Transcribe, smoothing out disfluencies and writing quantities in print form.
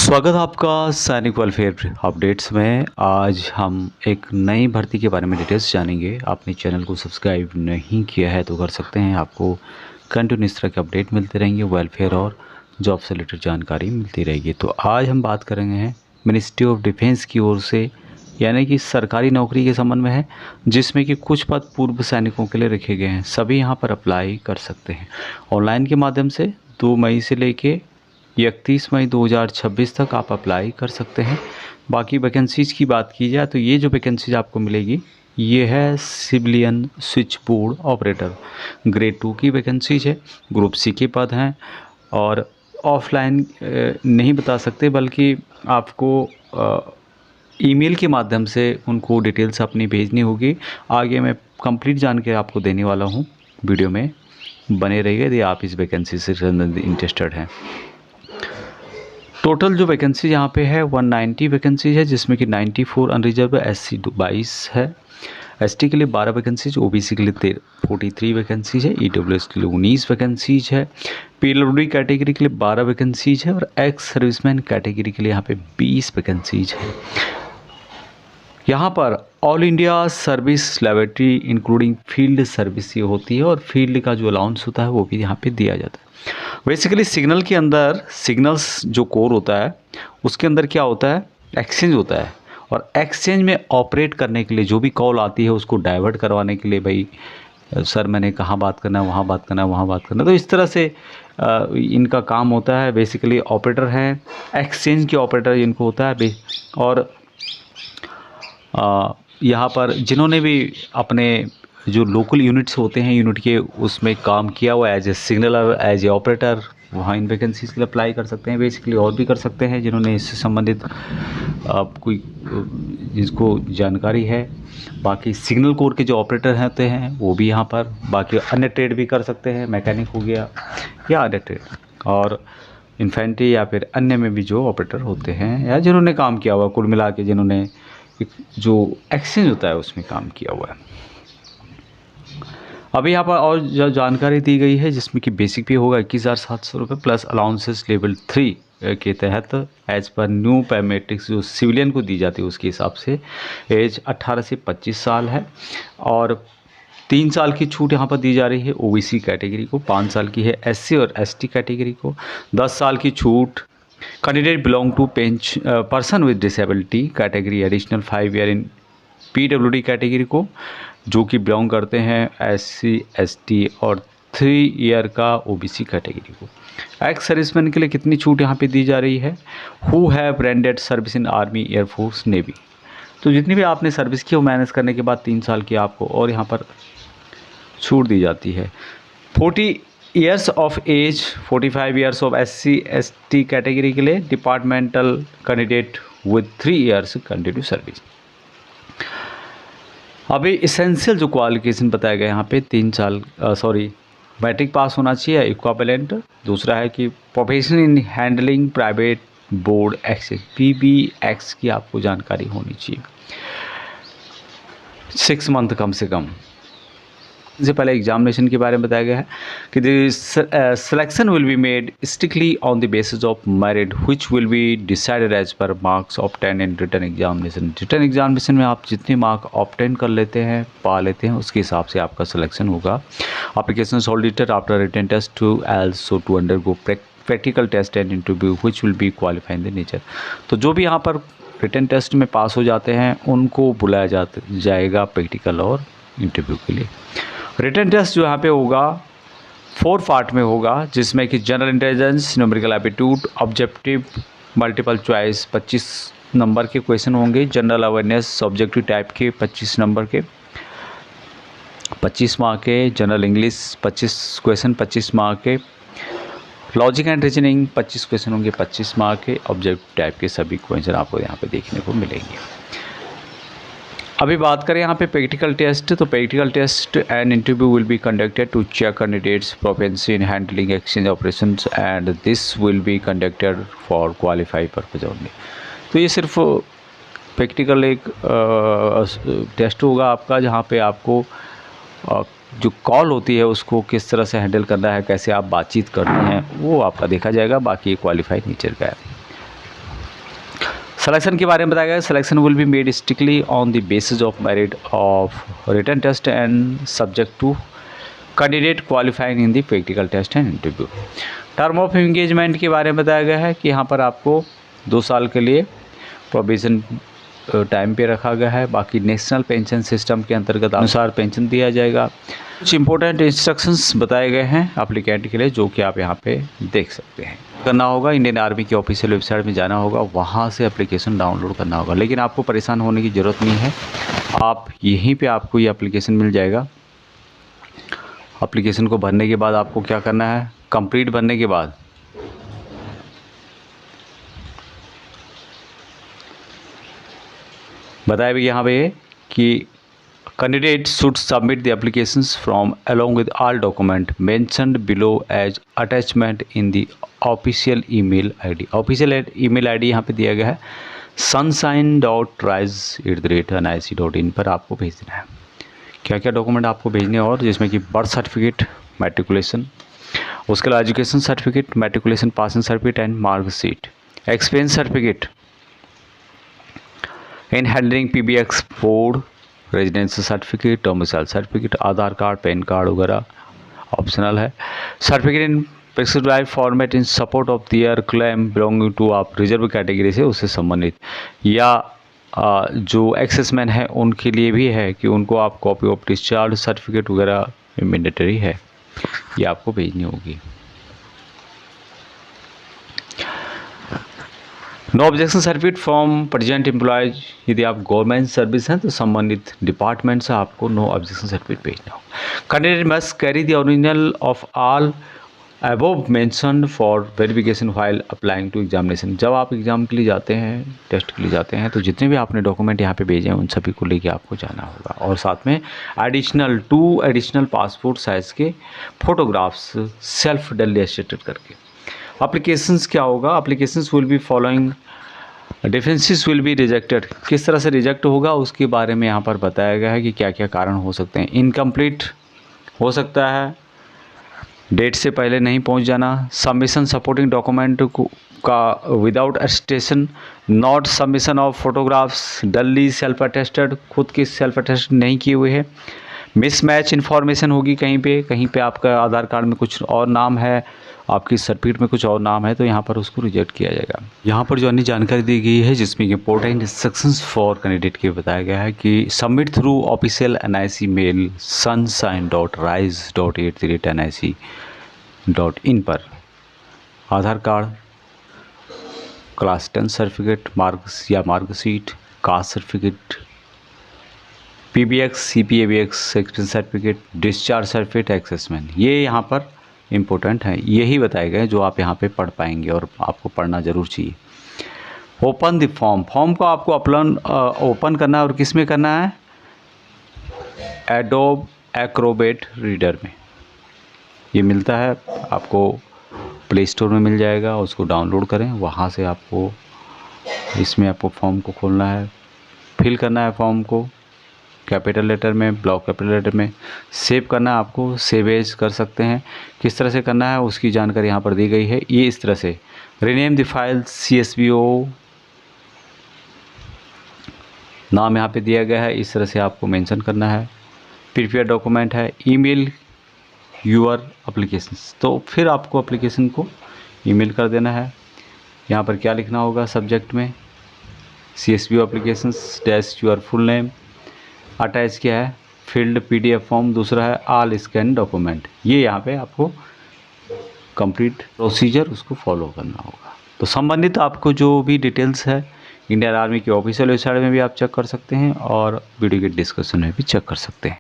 स्वागत है आपका सैनिक वेलफेयर अपडेट्स में। आज हम एक नई भर्ती के बारे में डिटेल्स जानेंगे। आपने चैनल को सब्सक्राइब नहीं किया है तो कर सकते हैं। आपको कंटिन्यू इस तरह के अपडेट मिलते रहेंगे, वेलफेयर और जॉब से रिलेटेड जानकारी मिलती रहेगी। तो आज हम बात करेंगे हैं मिनिस्ट्री ऑफ डिफेंस की ओर से, यानी कि सरकारी नौकरी के संबंध में है, जिसमें कि कुछ पद पूर्व सैनिकों के लिए रखे गए हैं। सभी यहाँ पर अप्लाई कर सकते हैं ऑनलाइन के माध्यम से। 2 मई से लेके 31 मई 2026 तक आप अप्लाई कर सकते हैं। बाकी वैकेंसीज़ की बात की जाए तो ये जो वैकेंसीज आपको मिलेगी ये है civilian switch board operator grade 2 की वैकेंसीज है। ग्रुप सी के पद हैं और ऑफलाइन नहीं बता सकते, बल्कि आपको ईमेल के माध्यम से उनको डिटेल्स अपनी भेजनी होगी। आगे मैं कंप्लीट जानकारी आपको देने वाला हूँ, वीडियो में बने रहिए यदि आप इस वैकेंसी से इंटरेस्टेड हैं। टोटल जो वैकेंसी यहाँ पे है 190 वैकेंसी है, जिसमें कि 94 अनरिजर्व है, SC 22 है, ST के लिए 12 वैकेंसीज, OBC के लिए 43 वैकेंसीज है, EWS के लिए 19 वैकेंसीज है, PWD कैटेगरी के लिए 12 वैकेंसीज है और एक्स सर्विसमैन कैटेगरी के लिए यहाँ पे 20 वैकेंसीज है। यहाँ पर all India service laboratory including field service ये होती है और फील्ड का जो अलाउंस होता है वो भी यहाँ पे दिया जाता है। बेसिकली सिग्नल के अंदर, सिग्नल्स जो कोर होता है उसके अंदर क्या होता है, एक्सचेंज होता है, और एक्सचेंज में ऑपरेट करने के लिए जो भी कॉल आती है उसको डाइवर्ट करवाने के लिए, भाई सर मैंने कहाँ बात करना है, वहाँ बात करना है, वहाँ बात करना है, तो इस तरह से इनका काम होता है। बेसिकली ऑपरेटर हैं, एक्सचेंज के ऑपरेटर इनको होता है। और यहाँ पर जिन्होंने भी अपने जो लोकल यूनिट्स होते हैं यूनिट के उसमें काम किया हुआ as a signaller, as a operator, वहाँ इन वैकेंसीज के लिए अप्लाई कर सकते हैं। बेसिकली और भी कर सकते हैं जिन्होंने इससे संबंधित कोई जिसको जानकारी है। बाकी सिग्नल कोर के जो ऑपरेटर होते हैं वो भी यहाँ पर, बाकी अन्य ट्रेड भी कर सकते हैं, मैकेनिक हो गया या अन्य ट्रेड, और इन्फेंट्री या फिर अन्य में भी जो ऑपरेटर होते हैं या जिन्होंने काम किया हुआ, कुल मिला के जिन्होंने जो एक्सचेंज होता है उसमें काम किया हुआ है। अभी यहाँ पर और जो जानकारी दी गई है जिसमें कि बेसिक पे होगा 21,700 रुपये प्लस अलाउंसेस लेवल 3 के तहत एज पर न्यू पैरामेट्रिक्स जो सिविलियन को दी जाती है उसके हिसाब से एज 18 से 25 साल है। और 3 साल की छूट यहाँ पर दी जा रही है OBC कैटेगरी को, 5 साल की है SC और ST कैटेगरी को, 10 साल की छूट candidate belong to person with disability category, additional 5 year in PWD category को जो कि बिलोंग करते हैं SC ST, और 3 ईयर का OBC कैटेगरी को। एक्स सर्विसमैन के लिए कितनी छूट यहाँ पे दी जा रही है, who have rendered service in army, air force, navy. तो जितनी भी आपने सर्विस की वो मैनेज करने के बाद 3 साल की आपको और यहाँ पर छूट दी जाती है। 40 years of age, 45 years of SC ST category के लिए departmental candidate with 3 years continue service. अभी इसेंशियल जो क्वालिफिकेशन बताया गया यहाँ पे 3 साल मैट्रिक पास होना चाहिए इक्विवेलेंट। दूसरा है कि profession in handling private board access PBX की आपको जानकारी होनी चाहिए, 6 मंथ कम से कम। इससे पहले एग्जामिनेशन के बारे में बताया गया है कि the selection will be made strictly on the basis of merit which will be decided as per marks obtain in written examination. Written examination में आप जितने मार्क ऑब्टेन कर लेते हैं, पा लेते हैं, उसके हिसाब से आपका सिलेक्शन होगा। Application solicited after written test to also to undergo practical test and interview which will be qualifying the nature. तो जो भी यहाँ पर रिटन टेस्ट में पास हो जाते हैं उनको बुलाया जाएगा प्रैक्टिकल और इंटरव्यू के लिए। रिटन टेस्ट जो यहाँ पे होगा 4 पार्ट में होगा, जिसमें कि general intelligence, numerical aptitude, objective, multiple choice 25 number के क्वेश्चन होंगे, जनरल अवेयरनेस ऑब्जेक्टिव टाइप के 25 नंबर के 25 मार्क के, जनरल इंग्लिश 25 क्वेश्चन 25 मार्क के, लॉजिक एंड रीजनिंग 25 क्वेश्चन होंगे 25 मार्क के, ऑब्जेक्टिव टाइप के सभी क्वेश्चन आपको यहाँ पे देखने को मिलेंगे। अभी बात करें यहाँ पे प्रैक्टिकल टेस्ट, तो practical test and interview will be conducted to check candidates proficiency in handling exchange operations and this will be conducted for qualify purpose only. तो ये सिर्फ प्रैक्टिकल एक टेस्ट होगा आपका, जहाँ पे आपको जो कॉल होती है उसको किस तरह से हैंडल करना है, कैसे आप बातचीत करते हैं, वो आपका देखा जाएगा। बाकी क्वालिफाइड नेचर का है। सिलेक्शन के बारे में बताया गया, selection will be made strictly on the basis of merit of written test and subject to candidate qualifying in the practical test and interview. Term of engagement के बारे में बताया गया है कि यहाँ पर आपको 2 साल के लिए प्रोविजन टाइम पे रखा गया है। बाकी नेशनल पेंशन सिस्टम के अंतर्गत अनुसार पेंशन दिया जाएगा। कुछ इंपॉर्टेंट इंस्ट्रक्शंस बताए गए हैं एप्लीकेंट के लिए, जो कि आप यहाँ पे देख सकते हैं। करना होगा, इंडियन आर्मी की ऑफिशियल वेबसाइट में जाना होगा, वहाँ से एप्लीकेशन डाउनलोड करना होगा। लेकिन आपको परेशान होने की ज़रूरत नहीं है, आप यहीं पर आपको ये एप्लीकेशन मिल जाएगा। एप्लीकेशन को भरने के बाद आपको क्या करना है, कंप्लीट भरने के बाद बताया भी यहाँ पे कि candidate should submit the applications from along with all document mentioned below as attachment in the official email ID. Official email ID यहाँ पे दिया गया है sunshine.rise@nic.in पर आपको भेजना है। क्या क्या डॉक्यूमेंट आपको भेजने और जिसमें कि बर्थ सर्टिफिकेट, मैट्रिकुलेशन, उसके बाद education certificate, matriculation passing certificate and marksheet, experience certificate in handling PBX board, residential certificate, domicile certificate, Aadhaar card, PAN card वगैरह ऑप्शनल है। Certificate in prescribed format in support of their claim belonging to आप reserve category से उससे संबंधित, या जो एक्सेसमैन है उनके लिए भी है कि उनको आप कॉपी ऑफ डिस्चार्ज सर्टिफिकेट वगैरह मैंडेटरी है, ये आपको भेजनी होगी। No objection certificate from present employers, यदि आप गवर्नमेंट सर्विस हैं तो संबंधित डिपार्टमेंट से आपको नो ऑब्जेक्शन सर्टिफिकेट भेजना हो। Candidate must carry the original of all above mentioned for verification while applying to examination. जब आप एग्जाम के लिए जाते हैं, टेस्ट के लिए जाते हैं, तो जितने भी आपने डॉक्यूमेंट यहाँ पे भेजे हैं उन सभी को लेके आपको जाना होगा। और साथ में एडिशनल पासपोर्ट साइज़ के फोटोग्राफ्स सेल्फ डली एस्टेटेड करके। एप्लीकेशंस क्या होगा, applications will be following differences will be rejected, किस तरह से रिजेक्ट होगा उसके बारे में यहाँ पर बताया गया है कि क्या क्या कारण हो सकते हैं। इनकम्प्लीट हो सकता है, डेट से पहले नहीं पहुंच जाना, सबमिशन सपोर्टिंग डॉक्यूमेंट का without attestation, not submission of photographs duly self attested, खुद की सेल्फ अटेस्ट नहीं किए हुए है, मिसमैच इन्फॉर्मेशन होगी कहीं पे आपका आधार कार्ड में कुछ और नाम है, आपकी सर्टिफिकेट में कुछ और नाम है, तो यहाँ पर उसको रिजेक्ट किया जाएगा। यहाँ पर जो अन्य जानकारी दी गई है जिसमें इंपॉर्टेंट इंस्ट्रक्शंस फॉर कैंडिडेट के बताया गया है कि submit through official NIC mail sunshine.rise.8@nic.in पर Aadhaar card, class 10 certificate, marks या marksheet, caste certificate, PBX, CPABX experience certificate, discharge certificate, assessment, ये यहाँ पर इम्पोर्टेंट है। यही बताए गए जो आप यहाँ पे पढ़ पाएंगे और आपको पढ़ना ज़रूर चाहिए। ओपन द फॉर्म को आपको ओपन करना है और किस में करना है, एडोब एक्रोबेट रीडर में। ये मिलता है आपको प्ले स्टोर में मिल जाएगा, उसको डाउनलोड करें, वहाँ से आपको इसमें आपको फॉर्म को खोलना है, फिल करना है फॉर्म को कैपिटल लेटर में, ब्लॉक कैपिटल लेटर में, सेव करना है आपको, सेव एज कर सकते हैं। किस तरह से करना है उसकी जानकारी यहाँ पर दी गई है। ये इस तरह से रीनेम द फाइल CSVO नाम यहाँ पे दिया गया है, इस तरह से आपको मेंशन करना है। प्रिपेयर डॉक्यूमेंट है, ईमेल यूर एप्लीकेशंस, तो फिर आपको एप्लीकेशन को ईमेल कर देना है। यहाँ पर क्या लिखना होगा सब्जेक्ट में, CSVO applications dash your full name, attach किया है फील्ड PDF फॉर्म, दूसरा है ऑल स्कैन डॉक्यूमेंट। ये यहाँ पे आपको कंप्लीट प्रोसीजर उसको फॉलो करना होगा। तो संबंधित आपको जो भी डिटेल्स है इंडियन आर्मी की ऑफिशियल वेबसाइट में भी आप चेक कर सकते हैं और वीडियो के डिस्क्रिप्शन में भी चेक कर सकते हैं।